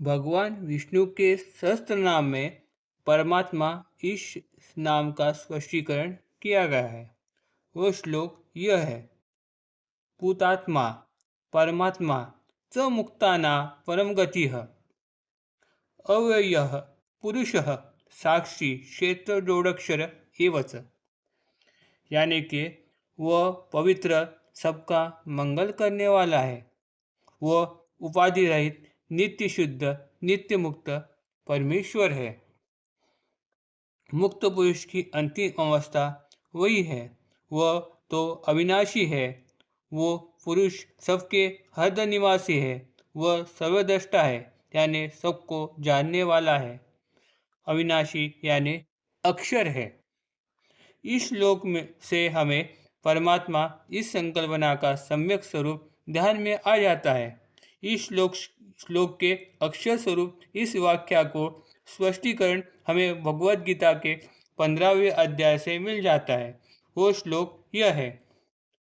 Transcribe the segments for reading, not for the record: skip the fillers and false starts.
भगवान विष्णु के सहस्त्र नाम में परमात्मा इस नाम का स्पष्टीकरण किया गया है। वो श्लोक यह है: पूतात्मा परमात्मा च मुक्ताना परम गतिः अव्ययः पुरुषः साक्षी क्षेत्र जोड़क्षर एवच। यानी कि वह पवित्र, सबका मंगल करने वाला है। वह उपाधि रहित, नित्य शुद्ध, नित्य मुक्त परमेश्वर है। मुक्त पुरुष की अंतिम अवस्था वही है। वह तो अविनाशी है। वो पुरुष सबके हृदय निवासी है। वह सर्वद्रष्टा है, यानी सबको जानने वाला है। अविनाशी यानी अक्षर है। इस श्लोक में से हमें परमात्मा इस संकल्पना का सम्यक स्वरूप ध्यान में आ जाता है। इस श्लोक के अक्षर स्वरूप इस वाक्या को स्पष्टीकरण हमें भगवद गीता के 15वें अध्याय से मिल जाता है। वो श्लोक यह है: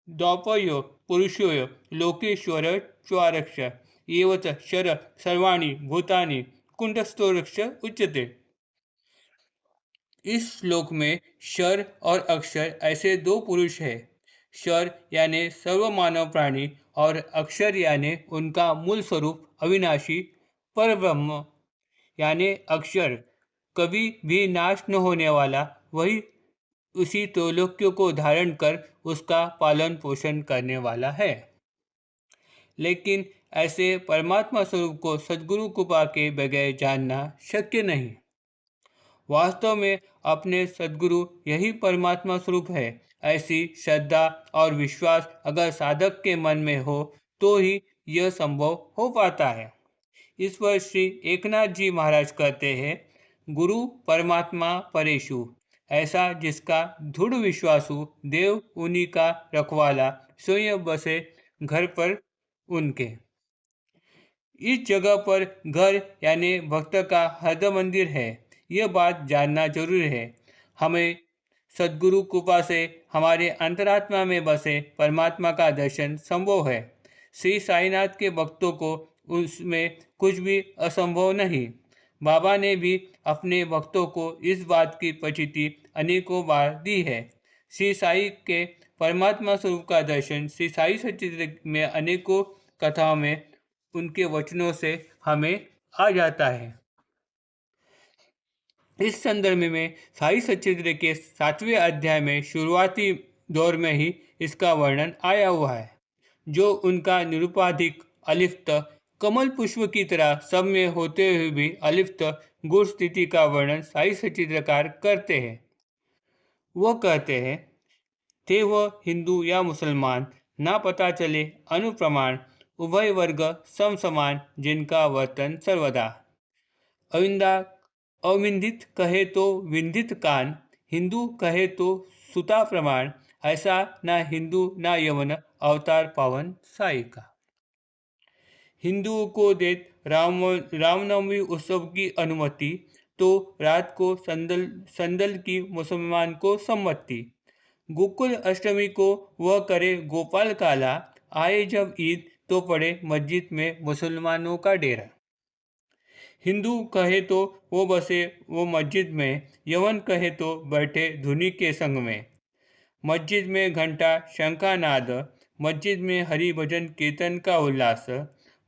द्वौपयो पुरुषोय लोकेश्वर च्वारक्ष एवच शर सर्वाणि भूतानि कुंठस्थोरक्ष उच्यते। इस श्लोक में शर और अक्षर ऐसे दो पुरुष हैं। शर यानी सर्व मानव प्राणी और अक्षर यानी उनका मूल स्वरूप अविनाशी परब्रह्म यानी अक्षर, कभी भी नाश न होने वाला, वही उसी त्रैलोक्य को धारण कर उसका पालन पोषण करने वाला है। लेकिन ऐसे परमात्मा स्वरूप को सद्गुरु कृपा के बगैर जानना शक्य नहीं। वास्तव में अपने सद्गुरु यही परमात्मा स्वरूप है। ऐसी श्रद्धा और विश्वास अगर साधक के मन में हो तो ही यह संभव हो पाता है। इस पर श्री एकनाथ जी महाराज कहते हैं: गुरु परमात्मा परेशु, ऐसा जिसका दृढ़ विश्वासु, देव उन्हीं का रखवाला, स्वयं बसे घर पर उनके। इस जगह पर घर यानी भक्त का हृदय मंदिर है। यह बात जानना जरूरी है। हमें सद्गुरु कृपा से हमारे अंतरात्मा में बसे परमात्मा का दर्शन संभव है। श्री साईनाथ के भक्तों को उसमें कुछ भी असंभव नहीं। बाबा ने भी अपने भक्तों को इस बात की प्रचिति अनेकों बार दी है। श्री साई के परमात्मा स्वरूप का दर्शन श्री साई सच्चिदानंद में अनेकों कथाओं में उनके वचनों से हमें आ जाता है। इस संदर्भ में साई सच्चिदानंद के 7वें अध्याय में शुरुआती दौर में ही इसका वर्णन आया हुआ है, जो उनका निरुपाधिक अलिप्त कमल पुष्प की तरह सब में होते हुए भी अलिप्त गुण स्थिति का वर्णन साई सच्चिदानंदकार करते हैं। वो कहते हैं: थे वह हिंदू या मुसलमान, ना पता चले अनुप्रमाण, उभय वर्ग सम समान, जिनका वर्तन सर्वदा। अविंदित कहे तो विंदित कान, हिंदू कहे तो सुता प्रमाण, ऐसा ना हिंदू ना यवन, अवतार पावन साई का। हिंदुओं को देत रामनवमी उत्सव की अनुमति, तो रात को संदल की मुसलमान को सम्मति। गोकुल अष्टमी को वह करे गोपाल काला, आए जब ईद तो पड़े मस्जिद में मुसलमानों का डेरा। हिंदू कहे तो वो बसे वो मस्जिद में, यवन कहे तो बैठे धुनी के संग में। मस्जिद में घंटा शंखा नाद, मस्जिद में हरि भजन कीर्तन का उल्लास।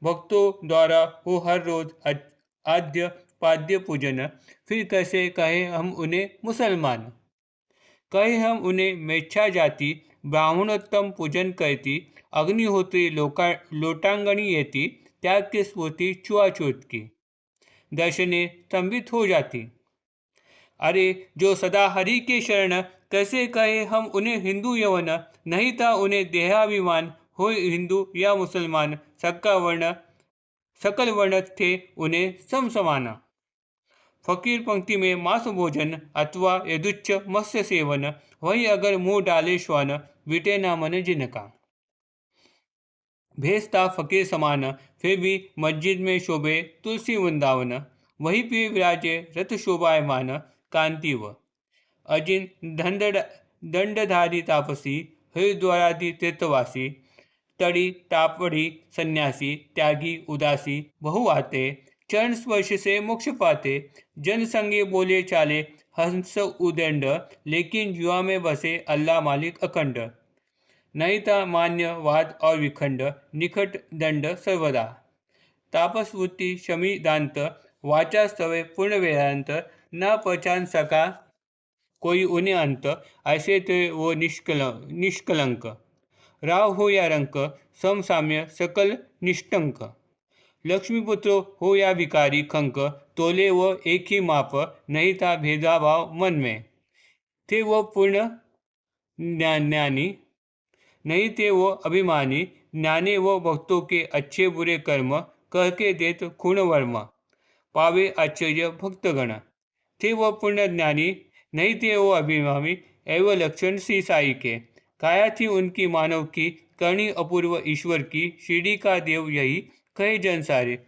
भक्तों द्वारा हो हर रोज आद्य पाद्य पूजन, फिर कैसे कहे हम उन्हें मुसलमान। कहे हम उन्हें मेच्छा जाति, ब्राह्मणोत्तम पूजन करती, अग्निहोत्री लोटांगणी येती, त्याग की स्फूर्ति छुआछूत की, दर्शने स्तंभित हो जाती। अरे जो सदा हरि के शरण, कैसे कहे हम उन्हें हिंदू यवन, नहीं था उन्हें देहाभिमान, हो हिंदू या मुसलमान, सकल वर्ण थे उन्हें समसमाना। फकीर पंक्ति में मांस भोजन अथवा यदुच्च मत्स्य सेवन, वही अगर मुंह डाले श्वान, बीटे ना मन जिनका। भेजता फकीर समान, फिर भी मस्जिद में शोभे तुलसी वृंदावन, वही पे विराजे रथ शोभायमान, कांतिव। अजिन दंडधारी तापसी, हरिद्वारादि तीर्थवासी, तड़ी तापड़ी सन्यासी, त्यागी उदासी बहु आते, चरण स्पर्श से मोक्ष पाते। जन संगे बोले चाले हंस उदंड, लेकिन युवा में बसे अल्लाह मालिक अखंड। नहीं था मान्य वाद और विखंड, निकट दंड सर्वदा। तापस वृत्ति शमी दांत, वाचा स्तवे पूर्ण वेदांत। न पहचान सका कोई उन्हें अंत, ऐसे थे वो निष्कलंक। राव हो या रंक, सम साम्य सकल निष्ठंक। लक्ष्मीपुत्र हो या भिखारी खंक, तोले वो एक ही माप। नहीं था भेदभाव मन में, थे वो पूर्ण ज्ञानी। नहीं थे वो अभिमानी, ज्ञानी वो भक्तों के अच्छे बुरे कर्म, कह के देत खूण वर्म। पावे आश्चर्य भक्तगण, थे वो पूर्ण ज्ञानी। नहीं थे वो अभिमानी, एवं लक्षण श्री साई के। काया थी उनकी मानव की, करनी अपूर्व ईश्वर की। शिरडी का देव यही कहे जन सारे।